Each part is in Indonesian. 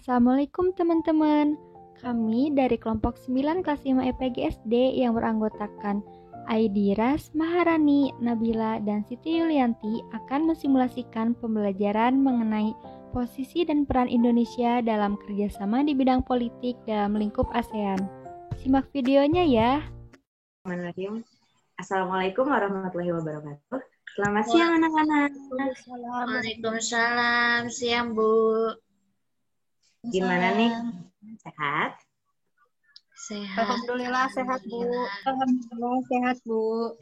Assalamualaikum teman-teman. Kami dari kelompok 9 kelas 5 EPG SD yang beranggotakan Aidiras, Maharani, Nabila, dan Siti Yulianti akan mensimulasikan pembelajaran mengenai posisi dan peran Indonesia dalam kerjasama di bidang politik dalam lingkup ASEAN. Simak videonya ya. Assalamualaikum warahmatullahi wabarakatuh. Selamat siang anak-anak. Waalaikumsalam. Siang Bu. Gimana nih? Sehat? Sehat. Alhamdulillah sehat Bu. Alhamdulillah sehat Bu.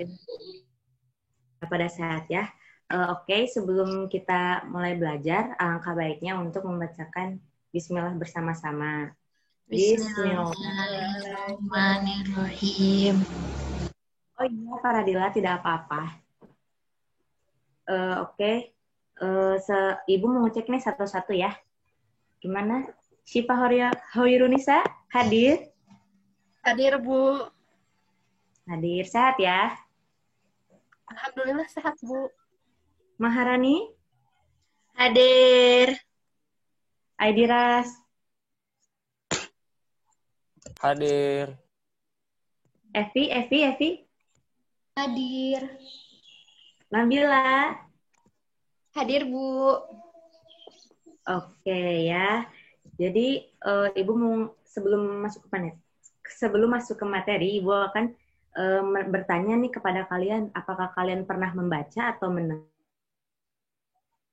Pada sehat ya. Oke, sebelum kita mulai belajar, alangkah baiknya untuk membacakan Bismillah bersama-sama. Bismillahirrahmanirrahim. Oh iya, Faradila tidak apa-apa. Oke. Ibu mau ngecek nih satu-satu ya. Gimana? Syifa Hoirunisa hadir? Hadir Bu. Hadir, sehat ya? Alhamdulillah sehat Bu. Maharani? Hadir. Aidiras? Hadir. Evi? Hadir. Nabila? Hadir Bu. Oke ya. Jadi Ibu mau sebelum masuk ke materi, Ibu akan bertanya nih kepada kalian, apakah kalian pernah membaca atau mendengar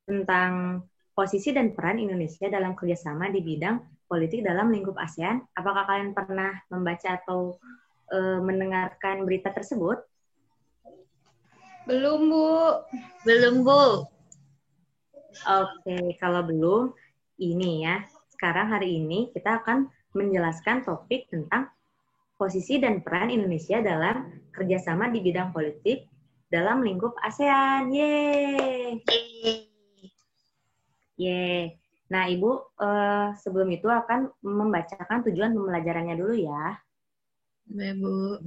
tentang posisi dan peran Indonesia dalam kerjasama di bidang politik dalam lingkup ASEAN? Apakah kalian pernah membaca atau mendengarkan berita tersebut? Belum Bu. Belum Bu. Oke, kalau belum, ini ya. Sekarang hari ini kita akan menjelaskan topik tentang posisi dan peran Indonesia dalam kerjasama di bidang politik dalam lingkup ASEAN. Yeay! Yeay. Nah, Ibu sebelum itu akan membacakan tujuan pembelajarannya dulu ya. Ya, Bu.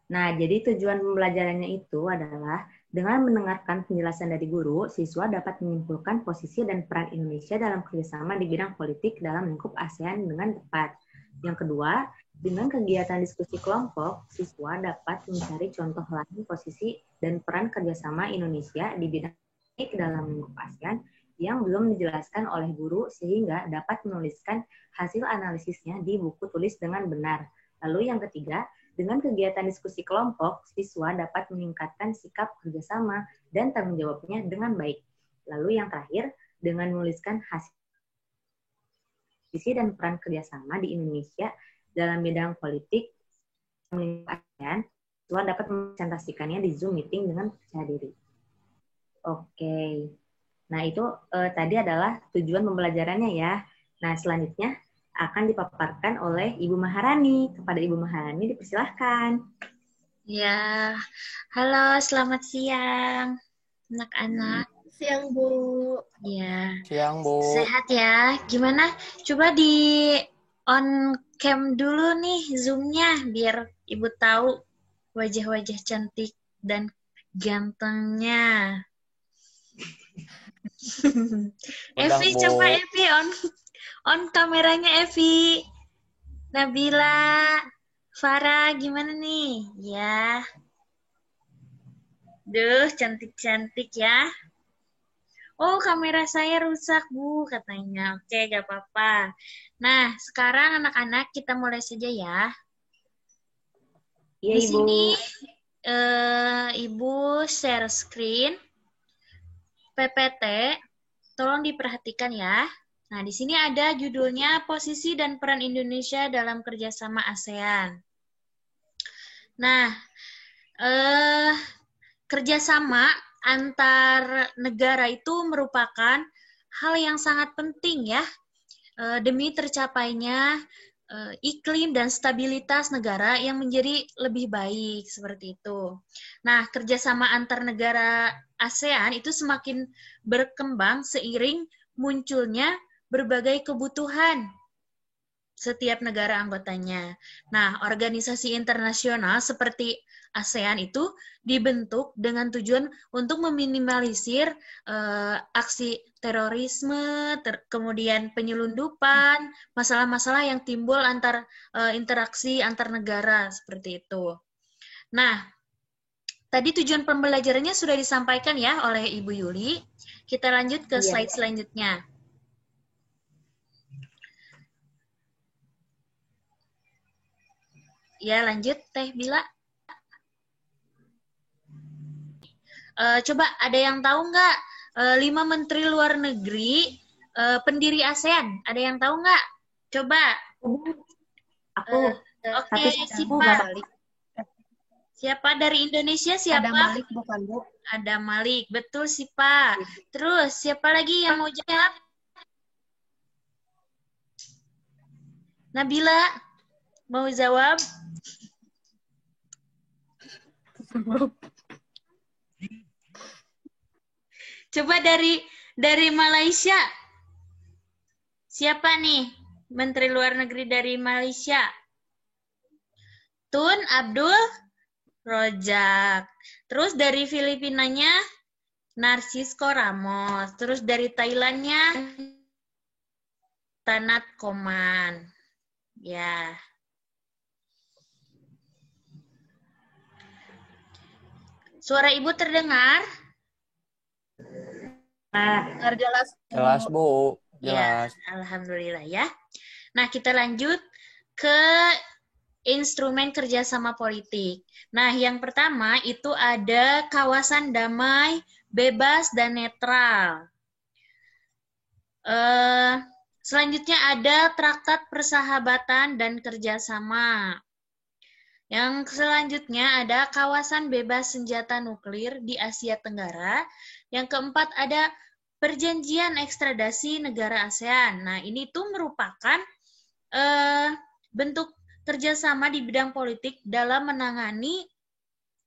Nah, jadi tujuan pembelajarannya itu adalah dengan mendengarkan penjelasan dari guru, siswa dapat menyimpulkan posisi dan peran Indonesia dalam kerjasama di bidang politik dalam lingkup ASEAN dengan tepat. Yang kedua, dengan kegiatan diskusi kelompok, siswa dapat mencari contoh lain posisi dan peran kerjasama Indonesia di bidang politik dalam lingkup ASEAN yang belum dijelaskan oleh guru sehingga dapat menuliskan hasil analisisnya di buku tulis dengan benar. Lalu yang ketiga, dengan kegiatan diskusi kelompok, siswa dapat meningkatkan sikap kerjasama dan tanggung jawabnya dengan baik. Lalu yang terakhir, dengan menuliskan hasil posisi dan peran kerjasama di Indonesia dalam bidang politik ASEAN, siswa dapat mempresentasikannya di Zoom meeting dengan percaya diri. Oke. Nah, itu tadi adalah tujuan pembelajarannya ya. Nah, selanjutnya akan dipaparkan oleh Ibu Maharani. Kepada Ibu Maharani dipersilahkan. Ya. Halo, selamat siang anak-anak. Siang Bu. Ya. Siang, Bu. Sehat ya. Gimana? Coba di on cam dulu nih Zoom-nya biar Ibu tahu wajah-wajah cantik dan gantengnya. Evi, Bu. coba Evi on kameranya Evi. Nabila, Farah, gimana nih? Ya. Duh, cantik-cantik ya. Oh, kamera saya rusak, Bu, katanya. Oke, gak apa-apa. Nah, sekarang anak-anak kita mulai saja ya. Iya, Di Ibu. sini Ibu share screen PPT. Tolong diperhatikan ya. Nah, di sini ada judulnya Posisi dan Peran Indonesia dalam Kerjasama ASEAN. Nah, kerjasama antar negara itu merupakan hal yang sangat penting ya, demi tercapainya iklim dan stabilitas negara yang menjadi lebih baik, seperti itu. Nah, kerjasama antar negara ASEAN itu semakin berkembang seiring munculnya berbagai kebutuhan setiap negara anggotanya. Nah, organisasi internasional seperti ASEAN itu dibentuk dengan tujuan untuk meminimalisir aksi terorisme, kemudian penyelundupan, masalah-masalah yang timbul interaksi antar negara seperti itu. Nah, tadi tujuan pembelajarannya sudah disampaikan ya oleh Ibu Yuli. Kita lanjut ke slide selanjutnya. Ya, lanjut Teh Bila. Coba ada yang tahu nggak 5 menteri luar negeri pendiri ASEAN? Ada yang tahu nggak? Coba. Aku. Oke, siapa dari Indonesia? Siapa? Ada Malik bukan, Bu? Ada Malik, betul sih Pak. Terus siapa lagi yang mau jawab? Nabila mau jawab? Coba dari Malaysia. Siapa nih menteri luar negeri dari Malaysia? Tun Abdul Rojak. Terus dari Filipinanya Narcisco Ramos. Terus dari Thailandnya Tanat Koman. Ya. Suara Ibu terdengar? Jelas. Jelas, Bu. Jelas. Ya, alhamdulillah ya. Nah, kita lanjut ke instrumen kerjasama politik. Nah, yang pertama itu ada kawasan damai, bebas, dan netral. Selanjutnya ada traktat persahabatan dan kerjasama. Yang selanjutnya ada kawasan bebas senjata nuklir di Asia Tenggara. Yang keempat ada perjanjian ekstradasi negara ASEAN. Nah, ini tuh merupakan bentuk kerjasama di bidang politik dalam menangani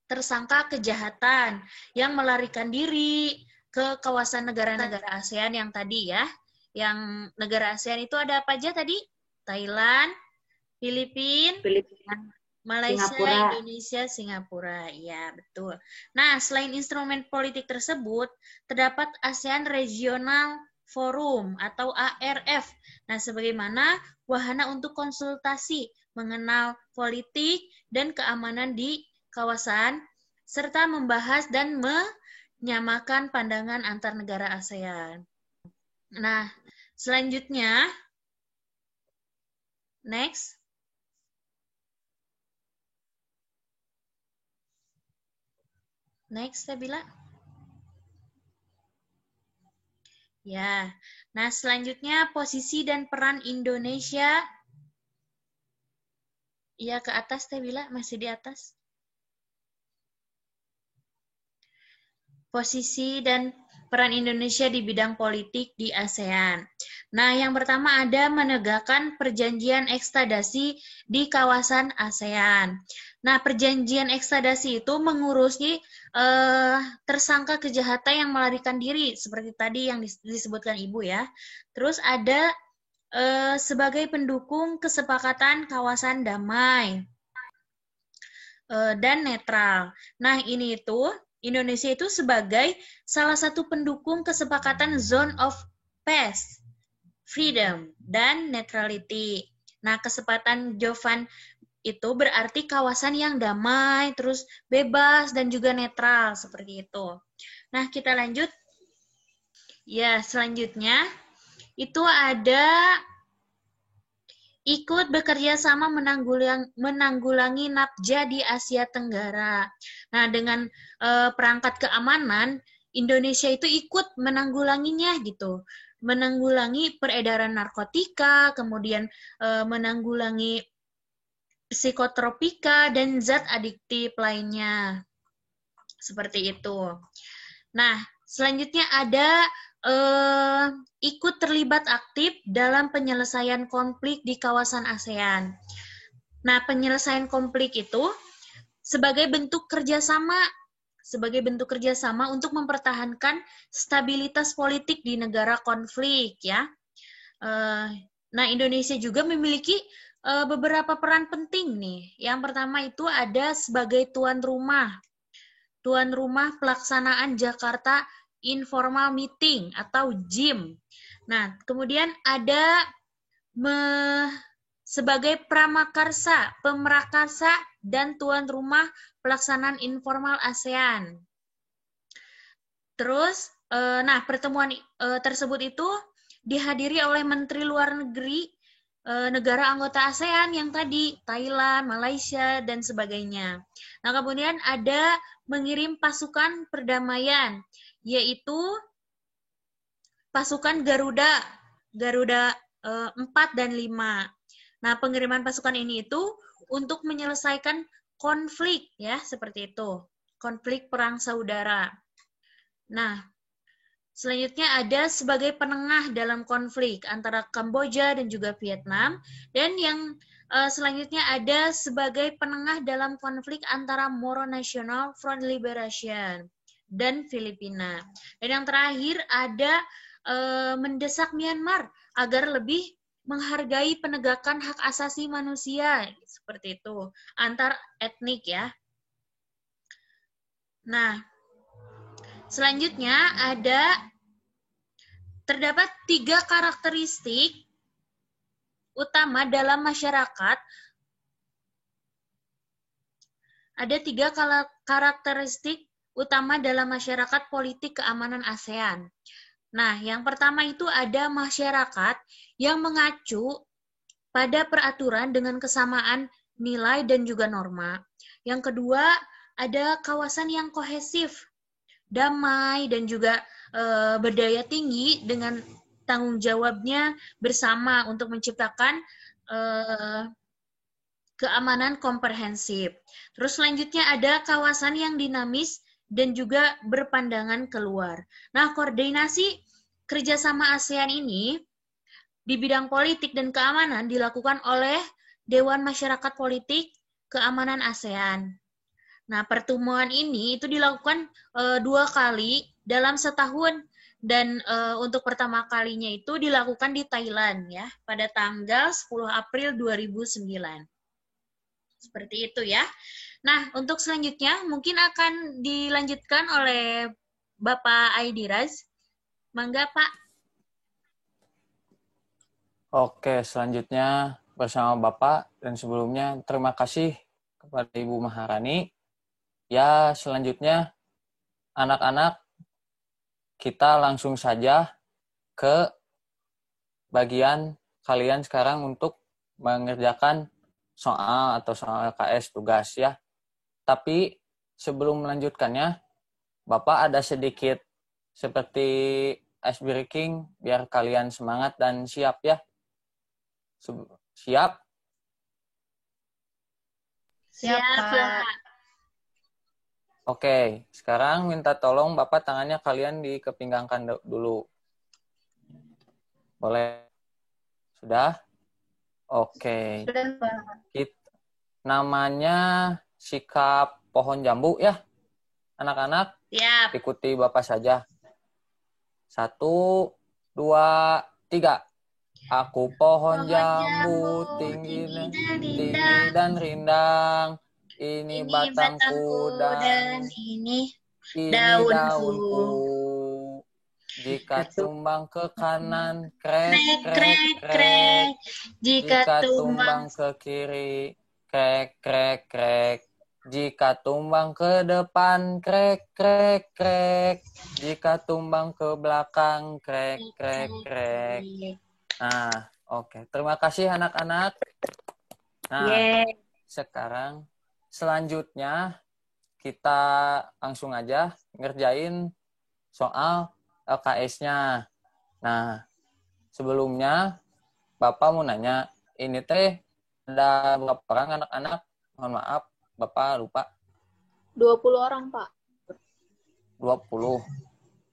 tersangka kejahatan yang melarikan diri ke kawasan negara-negara ASEAN yang tadi ya. Yang negara ASEAN itu ada apa aja tadi? Thailand, Filipina, Malaysia, Singapura. Indonesia, Singapura. Ya, betul. Nah, selain instrumen politik tersebut, terdapat ASEAN Regional Forum atau ARF. Nah, sebagaimana wahana untuk konsultasi mengenal politik dan keamanan di kawasan, serta membahas dan menyamakan pandangan antar negara ASEAN. Nah, selanjutnya, next. Next, Sabila. Ya, nah selanjutnya posisi dan peran Indonesia. Ya, ke atas, Sabila, masih di atas. Posisi dan peran Indonesia di bidang politik di ASEAN. Nah, yang pertama ada menegakkan perjanjian ekstradasi di kawasan ASEAN. Nah, perjanjian ekstradasi itu mengurusi tersangka kejahatan yang melarikan diri, seperti tadi yang disebutkan Ibu ya. Terus ada sebagai pendukung kesepakatan kawasan damai dan netral. Nah, ini itu Indonesia itu sebagai salah satu pendukung kesepakatan Zone of Peace, Freedom, dan Neutrality. Nah, kesepakatan Jovan itu berarti kawasan yang damai, terus bebas, dan juga netral, seperti itu. Nah, kita lanjut. Ya, selanjutnya itu ada ikut bekerja sama menanggulangi nafkah di Asia Tenggara. Nah, dengan perangkat keamanan, Indonesia itu ikut menanggulanginya gitu. Menanggulangi peredaran narkotika, kemudian menanggulangi psikotropika, dan zat adiktif lainnya. Seperti itu. Nah, selanjutnya ada ikut terlibat aktif dalam penyelesaian konflik di kawasan ASEAN. Nah, penyelesaian konflik itu sebagai bentuk kerjasama untuk mempertahankan stabilitas politik di negara konflik ya. Nah, Indonesia juga memiliki beberapa peran penting nih. Yang pertama itu ada sebagai tuan rumah pelaksanaan Jakarta Informal Meeting atau JIM. Nah, kemudian ada sebagai pemrakarsa dan tuan rumah pelaksanaan informal ASEAN. Terus, nah pertemuan tersebut itu dihadiri oleh Menteri Luar Negeri negara anggota ASEAN yang tadi, Thailand, Malaysia, dan sebagainya. Nah, kemudian ada mengirim pasukan perdamaian, yaitu pasukan Garuda 4 dan 5. Nah, pengiriman pasukan ini itu untuk menyelesaikan konflik, ya, seperti itu. Konflik perang saudara. Nah, selanjutnya ada sebagai penengah dalam konflik antara Kamboja dan juga Vietnam. Dan yang selanjutnya ada sebagai penengah dalam konflik antara Moro National Front Liberation dan Filipina. Dan yang terakhir ada mendesak Myanmar agar lebih menghargai penegakan hak asasi manusia. Seperti itu. Antar etnik ya. Nah, selanjutnya terdapat 3 karakteristik utama dalam masyarakat. Ada 3 karakteristik utama dalam masyarakat politik keamanan ASEAN. Nah, yang pertama itu ada masyarakat yang mengacu pada peraturan dengan kesamaan nilai dan juga norma. Yang kedua, ada kawasan yang kohesif, damai, dan juga berdaya tinggi dengan tanggung jawabnya bersama untuk menciptakan keamanan komprehensif. Terus selanjutnya ada kawasan yang dinamis dan juga berpandangan keluar. Nah, koordinasi kerjasama ASEAN ini di bidang politik dan keamanan dilakukan oleh Dewan Masyarakat Politik Keamanan ASEAN. Nah, pertemuan ini itu dilakukan 2 kali dalam setahun, dan untuk pertama kalinya itu dilakukan di Thailand ya pada tanggal 10 April 2009. Seperti itu ya. Nah, untuk selanjutnya mungkin akan dilanjutkan oleh Bapak Aidiraz. Mangga, Pak. Oke, selanjutnya bersama Bapak dan sebelumnya terima kasih kepada Ibu Maharani. Ya, selanjutnya anak-anak kita langsung saja ke bagian kalian sekarang untuk mengerjakan soal atau soal LKS tugas ya. Tapi sebelum melanjutkannya, Bapak ada sedikit seperti ice breaking biar kalian semangat dan siap ya. Siap? Siap, Pak. Oke, sekarang minta tolong Bapak tangannya kalian dikepinggangkan dulu. Boleh? Sudah? Oke. Sudah, Pak. Namanya sikap pohon jambu ya. Anak-anak, Siap. ikuti Bapak saja. 1, 2, 3. Aku pohon jambu tinggi dan rindang. Ini batangku dan ini ini daunku. daunku. Jika tumbang ke kanan, krek, krek, krek. Jika tumbang ke kiri, krek, krek, krek. Jika tumbang ke depan, krek, krek, krek. Jika tumbang ke belakang, krek, krek, krek. Nah, oke. Terima kasih anak-anak. Nah, sekarang selanjutnya kita langsung aja ngerjain soal LKS-nya. Nah, sebelumnya Bapak mau nanya, ini teh ada berapa orang anak-anak? Mohon maaf, Bapak lupa. 20 orang, Pak. 20.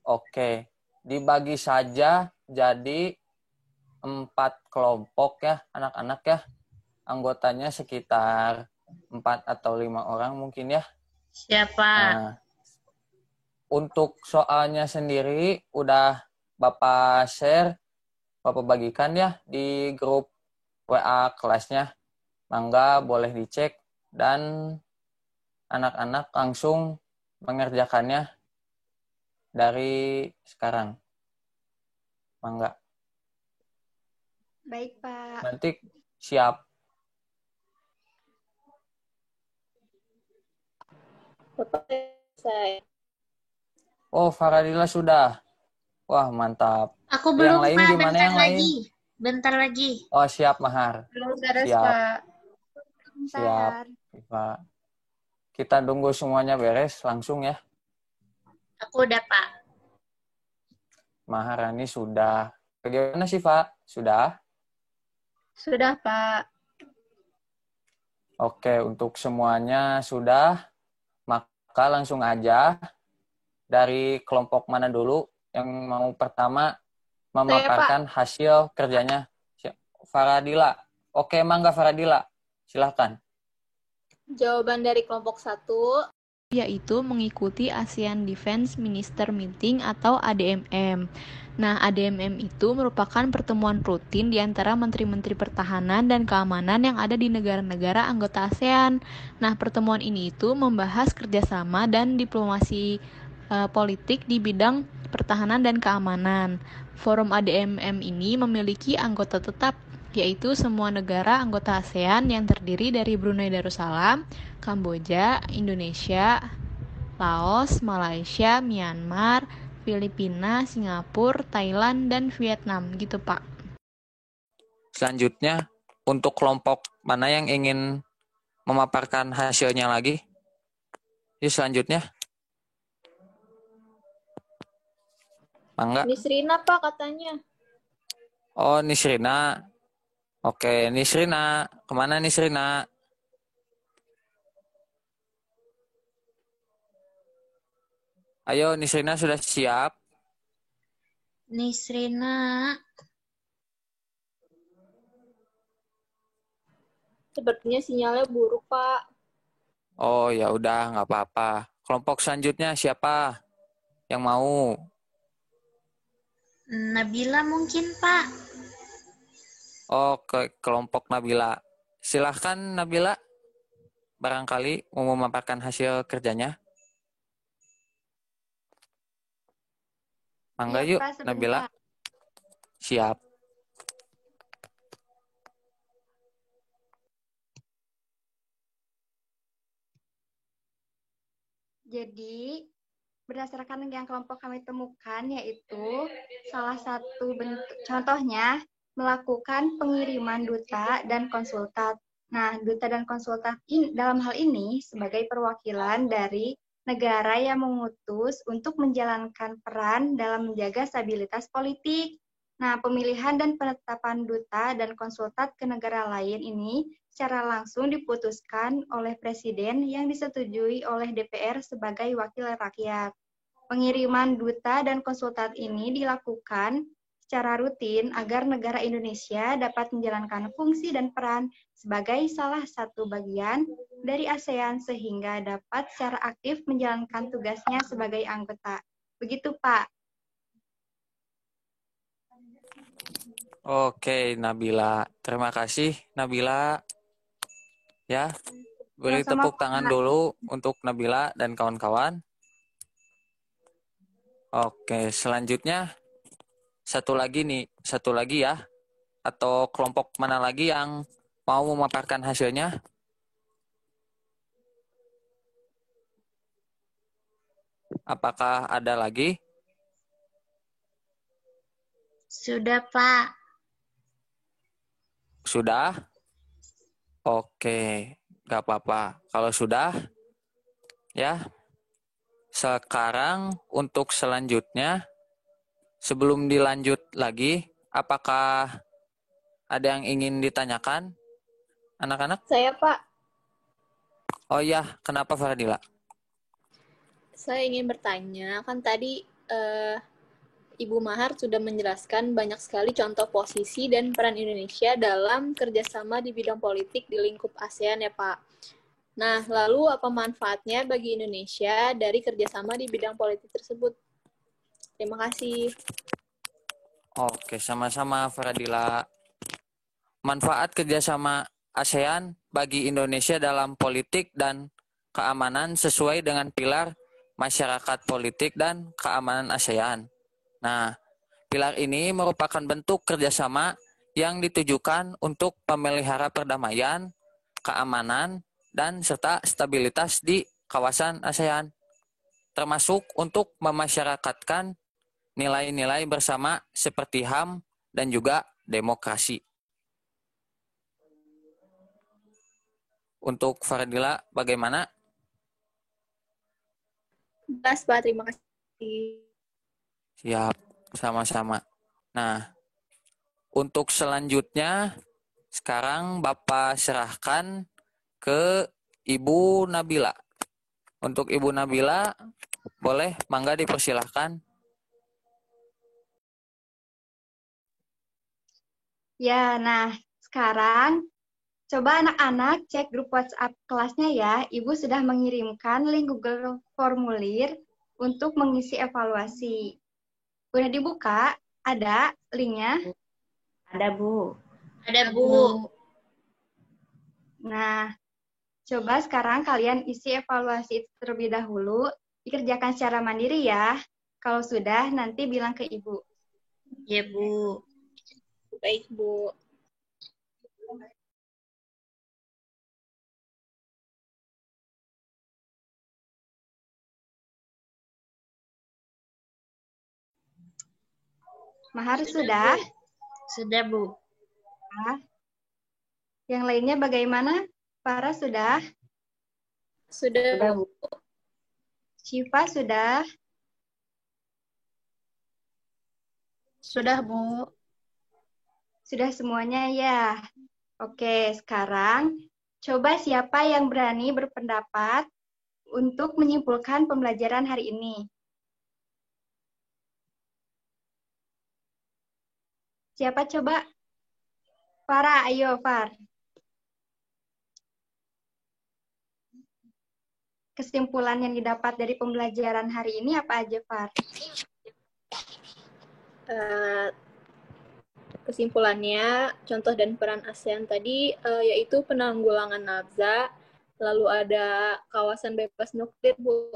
Oke. Dibagi saja jadi 4 kelompok ya, anak-anak ya. Anggotanya sekitar 4 atau 5 orang mungkin ya. Siapa? Nah, untuk soalnya sendiri udah Bapak share Bapak bagikan ya di grup WA kelasnya. Mangga boleh dicek dan anak-anak langsung mengerjakannya dari sekarang. Mangga. Baik, Pak. Nanti siap. Bapak saya. Oh, Faradila sudah. Wah, mantap. Aku Yang belum, lain Pak. gimana Bentar yang lain? lagi. Bentar lagi. Oh, siap, Mahar. Belum beres, Siap. Pak. Siap, Bentar. Pak. Kita tunggu semuanya beres langsung ya. Aku udah, Pak. Maharani sudah. Bagaimana sih, Pak? Sudah? Sudah, Pak. Oke, untuk semuanya sudah. Maka langsung aja. Dari kelompok mana dulu yang mau pertama memaparkan hasil kerjanya? Faradila. Oke, Mangga Faradila. Silahkan. Jawaban dari kelompok 1 yaitu mengikuti ASEAN Defense Minister Meeting atau ADMM. Nah, ADMM itu merupakan pertemuan rutin di antara menteri-menteri pertahanan dan keamanan yang ada di negara-negara anggota ASEAN. Nah, pertemuan ini itu membahas kerjasama dan diplomasi politik di bidang pertahanan dan keamanan. Forum ADMM ini memiliki anggota tetap, yaitu semua negara anggota ASEAN yang terdiri dari Brunei Darussalam, Kamboja, Indonesia, Laos, Malaysia, Myanmar, Filipina, Singapura, Thailand, dan Vietnam. Gitu, Pak. Selanjutnya, untuk kelompok mana yang ingin memaparkan hasilnya lagi? Yuk selanjutnya. Mangga. Nisrina, Pak, katanya. Oh, Nisrina. Oke, Nisrina. Kemana Nisrina? Ayo, Nisrina sudah siap? Nisrina. Sepertinya sinyalnya buruk, Pak. Oh, ya udah, nggak apa-apa. Kelompok selanjutnya siapa yang mau? Nabila mungkin, Pak. Oh, ke kelompok Nabila. Silahkan Nabila. Barangkali mau memaparkan hasil kerjanya. Mangga Iya, yuk, Pak, sebentar. Nabila. Siap. Jadi, berdasarkan yang kelompok kami temukan, yaitu salah satu bentuk contohnya melakukan pengiriman duta dan konsultan. Nah, duta dan konsultan dalam hal ini sebagai perwakilan dari negara yang mengutus untuk menjalankan peran dalam menjaga stabilitas politik. Nah, pemilihan dan penetapan duta dan konsultan ke negara lain ini secara langsung diputuskan oleh Presiden yang disetujui oleh DPR sebagai wakil rakyat. Pengiriman duta dan konsultan ini dilakukan secara rutin agar negara Indonesia dapat menjalankan fungsi dan peran sebagai salah satu bagian dari ASEAN sehingga dapat secara aktif menjalankan tugasnya sebagai anggota. Begitu, Pak. Oke, Nabila. Terima kasih, Nabila. Ya, beri Sama-sama, tepuk tangan dulu untuk Nabila dan kawan-kawan. Oke, selanjutnya satu lagi ya. Atau kelompok mana lagi yang mau memaparkan hasilnya? Apakah ada lagi? Sudah, Pak. Sudah? Oke, nggak apa-apa. Kalau sudah, ya. Sekarang untuk selanjutnya, sebelum dilanjut lagi, apakah ada yang ingin ditanyakan, anak-anak? Saya, Pak. Oh iya, kenapa Fadila? Saya ingin bertanya, kan tadi Ibu Mahar sudah menjelaskan banyak sekali contoh posisi dan peran Indonesia dalam kerjasama di bidang politik di lingkup ASEAN ya Pak. Nah, lalu apa manfaatnya bagi Indonesia dari kerjasama di bidang politik tersebut? Terima kasih. Oke, sama-sama Fadila. Manfaat kerjasama ASEAN bagi Indonesia dalam politik dan keamanan sesuai dengan pilar masyarakat politik dan keamanan ASEAN. Nah, pilar ini merupakan bentuk kerjasama yang ditujukan untuk memelihara perdamaian, keamanan, dan serta stabilitas di kawasan ASEAN, termasuk untuk memasyarakatkan nilai-nilai bersama seperti HAM dan juga demokrasi. Untuk Fardila, bagaimana? Jelas, Pak. Terima kasih. Siap, sama-sama. Nah, untuk selanjutnya, sekarang Bapak serahkan ke Ibu Nabila. Untuk Ibu Nabila, boleh, mangga dipersilahkan. Ya, nah sekarang coba anak-anak cek grup WhatsApp kelasnya ya. Ibu sudah mengirimkan link Google Formulir untuk mengisi evaluasi. Udah dibuka? Ada linknya? Ada, Bu. Ada, Bu. Nah, coba sekarang kalian isi evaluasi itu terlebih dahulu. Dikerjakan secara mandiri ya. Kalau sudah, nanti bilang ke Ibu. Ya, Bu. Baik, Bu. Mahar sudah? Sudah, Bu. Nah, yang lainnya bagaimana? Farah sudah? Sudah, Bu. Syifa sudah? Sudah, Bu. Sudah semuanya ya? Oke, sekarang coba siapa yang berani berpendapat untuk menyimpulkan pembelajaran hari ini? Siapa coba? Farah, ayo Far. Kesimpulan yang didapat dari pembelajaran hari ini apa aja, Far? Kesimpulannya, contoh dan peran ASEAN tadi yaitu penanggulangan nafza, lalu ada kawasan bebas nuklir, Bu.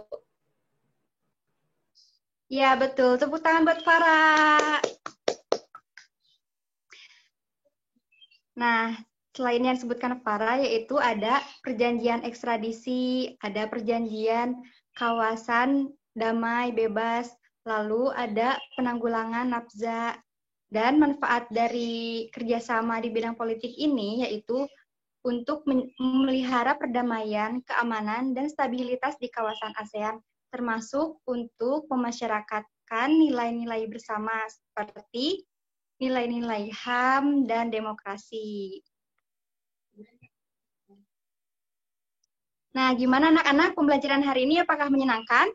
Ya, betul. Tepuk tangan buat Farah. Nah, selain yang disebutkan Farah, yaitu ada perjanjian ekstradisi, ada perjanjian kawasan damai bebas, lalu ada penanggulangan nafza. Dan manfaat dari kerjasama di bidang politik ini yaitu untuk memelihara perdamaian, keamanan, dan stabilitas di kawasan ASEAN, termasuk untuk memasyarakatkan nilai-nilai bersama seperti nilai-nilai HAM dan demokrasi. Nah, gimana anak-anak pembelajaran hari ini? Apakah menyenangkan?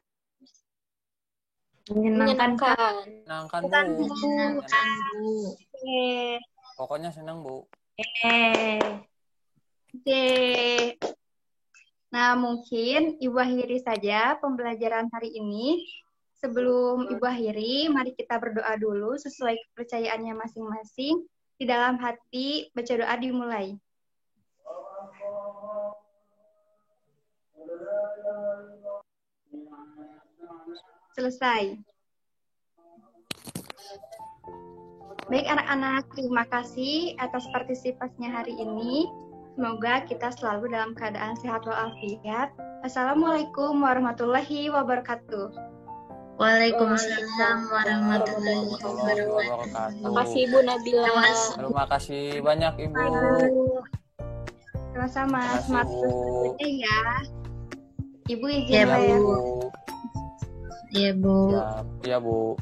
Menyenangkan, Kak. Menyenangkan, Bu. Menyenangkan, Bu. Oke. Pokoknya senang, Bu. Oke. Nah, mungkin Ibu akhiri saja pembelajaran hari ini. Sebelum Ibu akhiri, mari kita berdoa dulu sesuai kepercayaannya masing-masing. Di dalam hati, baca doa dimulai. Selesai. Baik anak-anak, terima kasih atas partisipasinya hari ini. Semoga kita selalu dalam keadaan sehat walafiat. Assalamualaikum warahmatullahi wabarakatuh. Waalaikumsalam warahmatullahi wabarakatuh. Terima kasih, Ibu Nabila. Terima kasih banyak, Ibu. Sama-sama, Terima kasih, semangat Bu. berikutnya ya. Ibu izin Ya, lah ya. Bu. Iya, Bu. Ya, Bu.